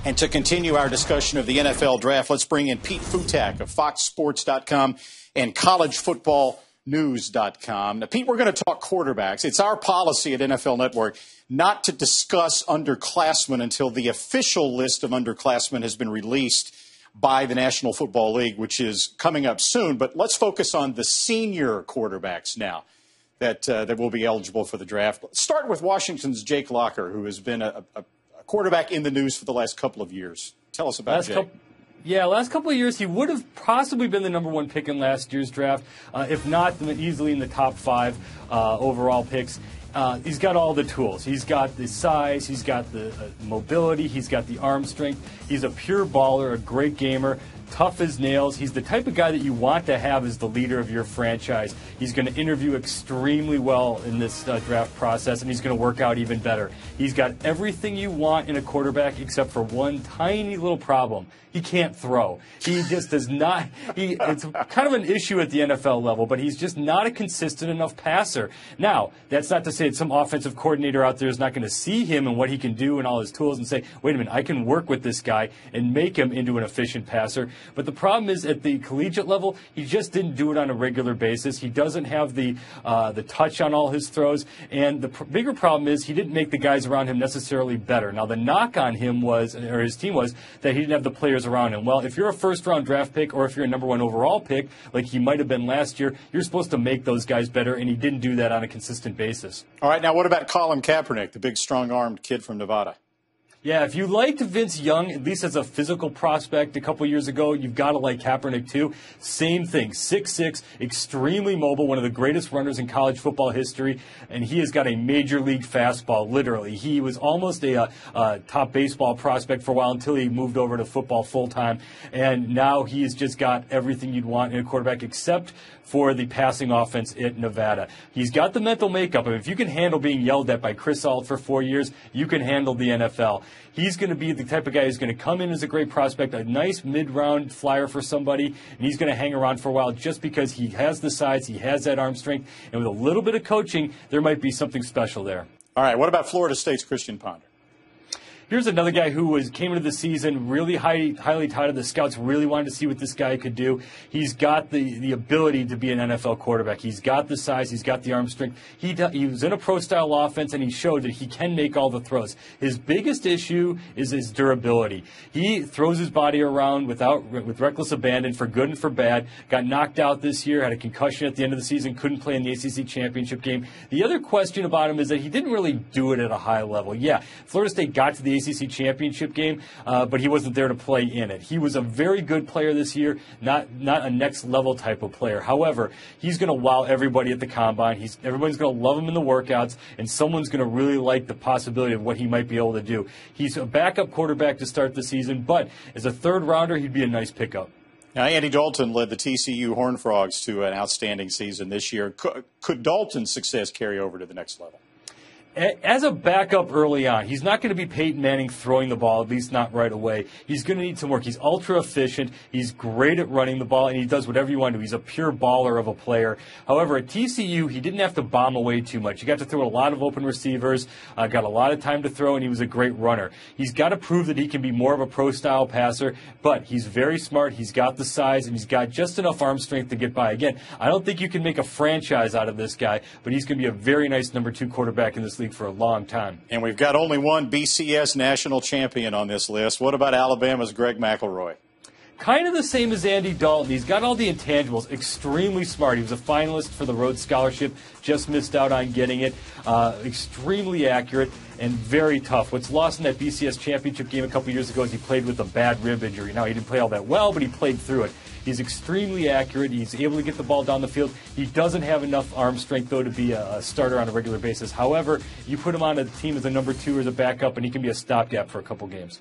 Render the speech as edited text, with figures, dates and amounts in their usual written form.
And to continue our discussion of the NFL draft, let's bring in Pete Futak of FoxSports.com and CollegeFootballNews.com. Now, Pete, we're going to talk quarterbacks. It's our policy at NFL Network not to discuss underclassmen until the official list of underclassmen has been released by the National Football League, which is coming up soon. But let's focus on the senior quarterbacks now that will be eligible for the draft. Let's start with Washington's Jake Locker, who has been a quarterback in the news for the last couple of years. Tell us about Jake. Last couple of years, he would have possibly been the number one pick in last year's draft, if not easily in the top 5 overall picks. He's got all the tools. He's got the size, he's got the mobility, he's got the arm strength. He's a pure baller, a great gamer, tough as nails. He's the type of guy that you want to have as the leader of your franchise. He's going to interview extremely well in this draft process, and he's going to work out even better. He's got everything you want in a quarterback except for one tiny little problem. He can't throw. He just does not. It's kind of an issue at the NFL level, but he's just not a consistent enough passer. Now, that's not to say that some offensive coordinator out there is not going to see him and what he can do and all his tools and say, wait a minute, I can work with this guy and make him into an efficient passer. But the problem is at the collegiate level, he just didn't do it on a regular basis. He doesn't have the touch on all his throws. And the bigger problem is he didn't make the guys around him necessarily better. Now, the knock on him was, or his team was, that he didn't have the players around him. Well, if you're a first-round draft pick or if you're a number 1 overall pick, like he might have been last year, you're supposed to make those guys better, and he didn't do that on a consistent basis. All right, now what about Colin Kaepernick, the big, strong-armed kid from Nevada? Yeah, if you liked Vince Young, at least as a physical prospect a couple years ago, you've got to like Kaepernick too. Same thing, 6'6", extremely mobile, one of the greatest runners in college football history, and he has got a major league fastball, literally. He was almost a top baseball prospect for a while until he moved over to football full-time, and now he has just got everything you'd want in a quarterback except for the passing offense at Nevada. He's got the mental makeup. I mean, if you can handle being yelled at by Chris Ault for 4 years, you can handle the NFL. He's going to be the type of guy who's going to come in as a great prospect, a nice mid-round flyer for somebody, and he's going to hang around for a while just because he has the size, he has that arm strength, and with a little bit of coaching, there might be something special there. All right, what about Florida State's Christian Ponder? Here's another guy who came into the season really highly touted. The scouts really wanted to see what this guy could do. He's got the ability to be an NFL quarterback. He's got the size. He's got the arm strength. He was in a pro-style offense, and he showed that he can make all the throws. His biggest issue is his durability. He throws his body around with reckless abandon for good and for bad. Got knocked out this year, had a concussion at the end of the season, couldn't play in the ACC championship game. The other question about him is that he didn't really do it at a high level. Yeah, Florida State got to the ACC championship game, but he wasn't there to play in it. He was a very good player this year, not a next level type of player. However, he's going to wow everybody at the combine. Everyone's going to love him in the workouts, and someone's going to really like the possibility of what he might be able to do. He's a backup quarterback to start the season, but as a third rounder, he'd be a nice pickup. Now, Andy Dalton led the TCU Horned Frogs to an outstanding season this year. Could Dalton's success carry over to the next level? As a backup early on, he's not going to be Peyton Manning throwing the ball, at least not right away. He's going to need some work. He's ultra efficient. He's great at running the ball, and he does whatever you want to do. He's a pure baller of a player. However, at TCU, he didn't have to bomb away too much. He got to throw a lot of open receivers, got a lot of time to throw, and he was a great runner. He's got to prove that he can be more of a pro-style passer, but he's very smart. He's got the size, and he's got just enough arm strength to get by. Again, I don't think you can make a franchise out of this guy, but he's going to be a very nice number 2 quarterback in this league for a long time. And we've got only one BCS national champion on this list. What about Alabama's Greg McElroy? Kind of the same as Andy Dalton. He's got all the intangibles. Extremely smart. He was a finalist for the Rhodes Scholarship. Just missed out on getting it. Extremely accurate and very tough. What's lost in that BCS championship game a couple years ago is he played with a bad rib injury. Now, he didn't play all that well, but he played through it. He's extremely accurate. He's able to get the ball down the field. He doesn't have enough arm strength, though, to be a starter on a regular basis. However, you put him on a team as a number 2 or as a backup, and he can be a stopgap for a couple games.